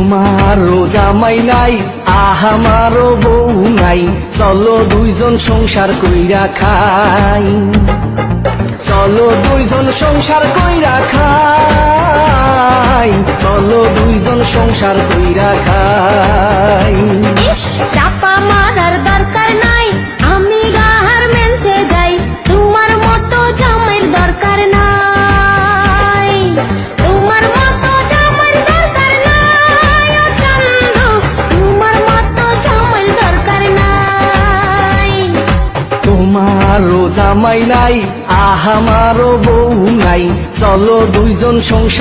তোমারও জামাই নাই আমারও বউ নাই, চলো দুইজন সংসার কইরা খাই, চলো দুইজন সংসার কইরা খাই, চলো দুইজন সংসার কইরা খাই। ইস, চাপা মারার দরকার নাই, আমি গার্মেন্টসে যাই, তোমার মতো জামাইয়ের দরকার নাই, তোমার মতো জামাইয়ের দরকার নাই, ও চান্দু, তোমার মতো জামাইয়ের দরকার নাই। তোমারও জামাই নাই আমারও বউ নাই, চলো দুইজন সংসার